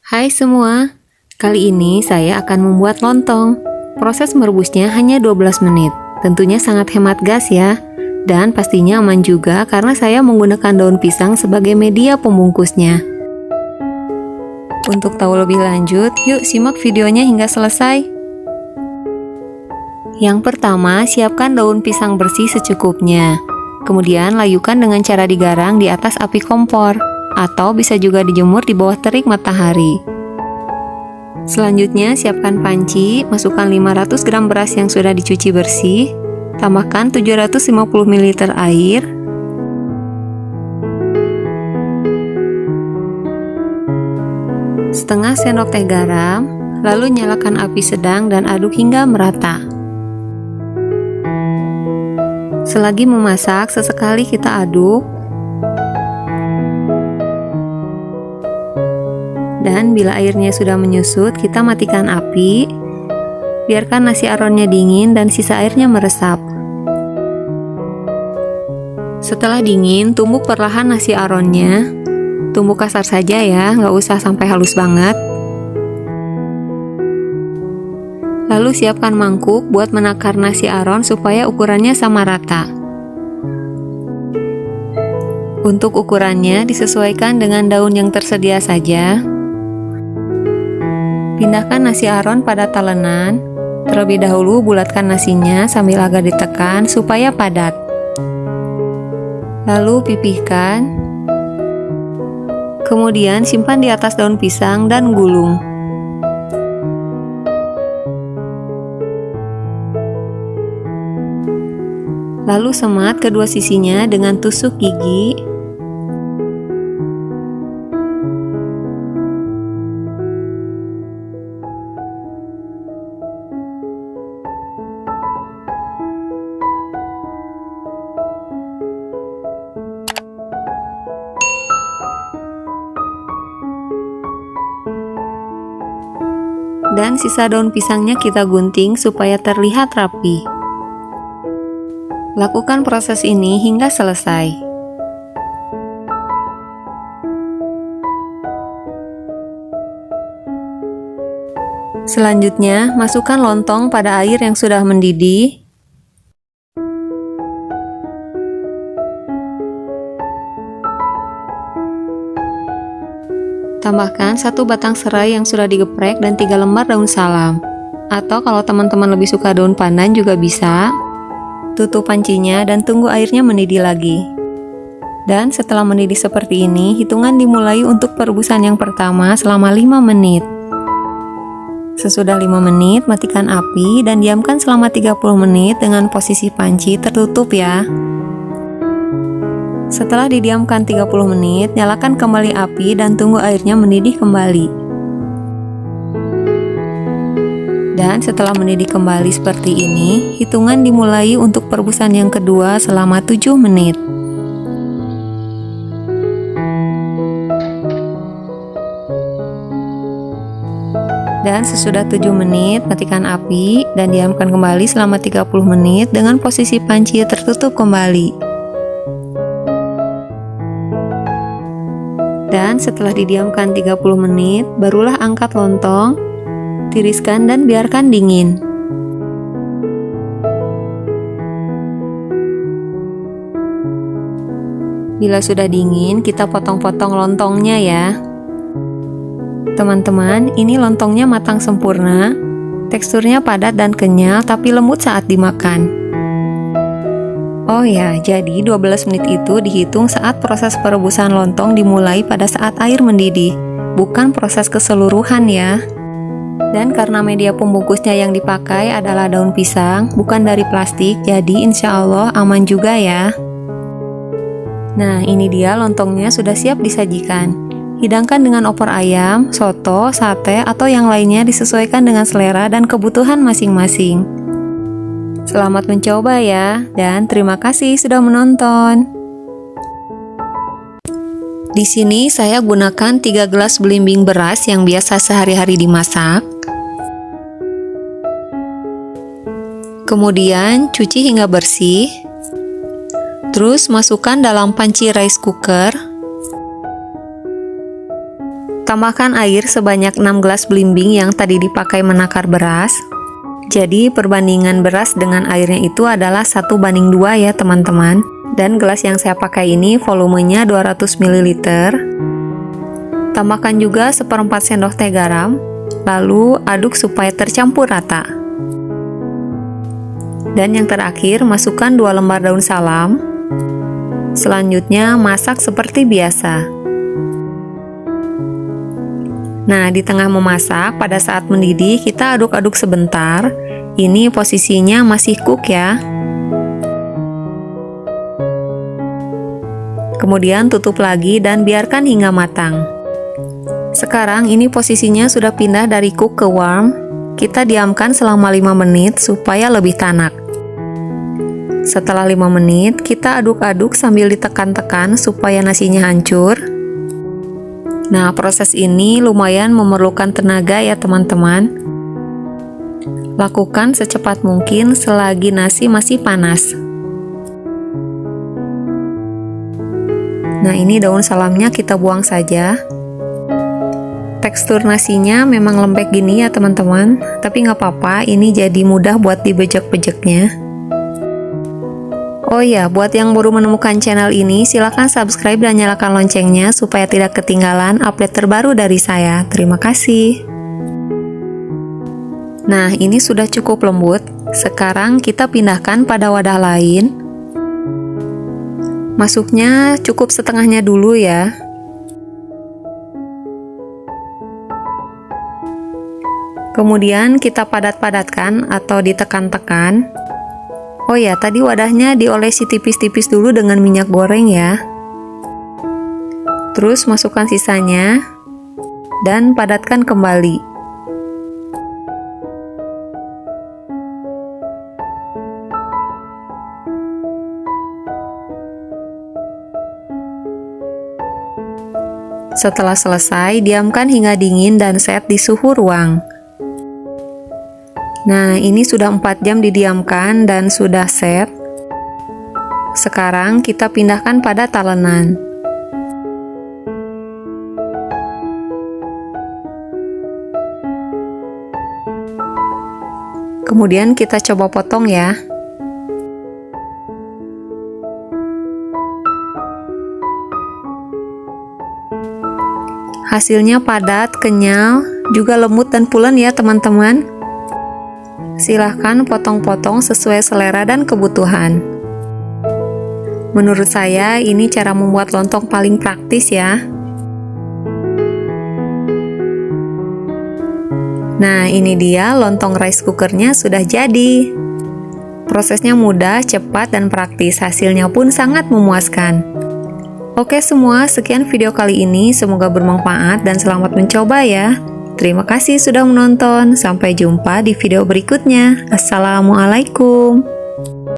Hai semua, kali ini saya akan membuat lontong. Proses merebusnya hanya 12 menit. Tentunya sangat hemat gas ya. Dan pastinya aman juga karena saya menggunakan daun pisang sebagai media pembungkusnya. Untuk tahu lebih lanjut, yuk simak videonya hingga selesai. Yang pertama, siapkan daun pisang bersih secukupnya. Kemudian layukan dengan cara digarang di atas api kompor, atau bisa juga dijemur di bawah terik matahari. Selanjutnya, siapkan panci, masukkan 500 gram beras yang sudah dicuci bersih, tambahkan 750 ml air, setengah sendok teh garam, lalu nyalakan api sedang dan aduk hingga merata. Selagi memasak, sesekali kita aduk. Dan bila airnya sudah menyusut, kita matikan api. Biarkan nasi aronnya dingin dan sisa airnya meresap. Setelah dingin, tumbuk perlahan nasi aronnya. Tumbuk kasar saja ya, nggak usah sampai halus banget. Lalu siapkan mangkuk buat menakar nasi aron supaya ukurannya sama rata. Untuk ukurannya disesuaikan dengan daun yang tersedia saja. Pindahkan nasi aron pada talenan. Terlebih dahulu bulatkan nasinya sambil agak ditekan supaya padat. Lalu pipihkan. Kemudian simpan di atas daun pisang dan gulung. Lalu semat kedua sisinya dengan tusuk gigi. Dan sisa daun pisangnya kita gunting supaya terlihat rapi. Lakukan proses ini hingga selesai. Selanjutnya, masukkan lontong pada air yang sudah mendidih. Tambahkan 1 batang serai yang sudah digeprek dan 3 lembar daun salam. Atau kalau teman-teman lebih suka daun pandan juga bisa. Tutup pancinya dan tunggu airnya mendidih lagi. Dan setelah mendidih seperti ini, hitungan dimulai untuk perebusan yang pertama selama 5 menit. Sesudah 5 menit, matikan api dan diamkan selama 30 menit dengan posisi panci tertutup ya. Setelah didiamkan 30 menit, nyalakan kembali api dan tunggu airnya mendidih kembali. Dan setelah mendidih kembali seperti ini, hitungan dimulai untuk perebusan yang kedua selama 7 menit. Dan sesudah 7 menit, matikan api dan diamkan kembali selama 30 menit dengan posisi panci tertutup kembali. Dan setelah didiamkan 30 menit, barulah angkat lontong, tiriskan dan biarkan dingin. Bila sudah dingin, kita potong-potong lontongnya ya. Teman-teman, ini lontongnya matang sempurna. Teksturnya padat dan kenyal tapi lembut saat dimakan. Oh ya, jadi 12 menit itu dihitung saat proses perebusan lontong dimulai pada saat air mendidih, bukan proses keseluruhan ya. Dan karena media pembungkusnya yang dipakai adalah daun pisang, bukan dari plastik, jadi insya Allah aman juga ya. Nah, ini dia lontongnya sudah siap disajikan. Hidangkan dengan opor ayam, soto, sate, atau yang lainnya disesuaikan dengan selera dan kebutuhan masing-masing. Selamat mencoba ya, dan terima kasih sudah menonton. Di sini saya gunakan 3 gelas belimbing beras yang biasa sehari-hari dimasak. Kemudian cuci hingga bersih. Terus masukkan dalam panci rice cooker. Tambahkan air sebanyak 6 gelas belimbing yang tadi dipakai menakar beras. Jadi perbandingan beras dengan airnya itu adalah 1:2 ya teman-teman. Dan gelas yang saya pakai ini volumenya 200 ml. Tambahkan juga 1/4 sendok teh garam, lalu aduk supaya tercampur rata. Dan yang terakhir, masukkan 2 lembar daun salam. Selanjutnya, masak seperti biasa. Nah, di tengah memasak, pada saat mendidih, kita aduk-aduk sebentar. Ini posisinya masih cook ya. Kemudian tutup lagi dan biarkan hingga matang. Sekarang ini posisinya sudah pindah dari cook ke warm. Kita diamkan selama 5 menit supaya lebih tanak. Setelah 5 menit, kita aduk-aduk sambil ditekan-tekan supaya nasinya hancur. Nah, proses ini lumayan memerlukan tenaga ya teman-teman. Lakukan secepat mungkin selagi nasi masih panas. Nah, ini daun salamnya kita buang saja. Tekstur nasinya memang lembek gini ya teman-teman, tapi nggak apa-apa, ini jadi mudah buat dibejek-bejeknya. Oh ya, buat yang baru menemukan channel ini, silahkan subscribe dan nyalakan loncengnya supaya tidak ketinggalan update terbaru dari saya. Terima kasih. Nah, ini sudah cukup lembut. Sekarang kita pindahkan pada wadah lain. Masuknya cukup setengahnya dulu ya. Kemudian kita padat-padatkan atau ditekan-tekan. Oh ya, tadi wadahnya diolesi tipis-tipis dulu dengan minyak goreng ya. Terus masukkan sisanya dan padatkan kembali. Setelah selesai, diamkan hingga dingin dan set di suhu ruang. Nah, ini sudah 4 jam didiamkan dan sudah set. Sekarang kita pindahkan pada talenan. Kemudian kita coba potong ya. Hasilnya padat, kenyal, juga lembut dan pulen ya teman-teman. Silahkan potong-potong sesuai selera dan kebutuhan. Menurut saya, ini cara membuat lontong paling praktis ya. Nah, ini dia lontong rice cookernya sudah jadi. Prosesnya mudah, cepat, dan praktis. Hasilnya pun sangat memuaskan. Oke semua, sekian video kali ini. Semoga bermanfaat dan selamat mencoba ya. Terima kasih sudah menonton. Sampai jumpa di video berikutnya. Assalamualaikum.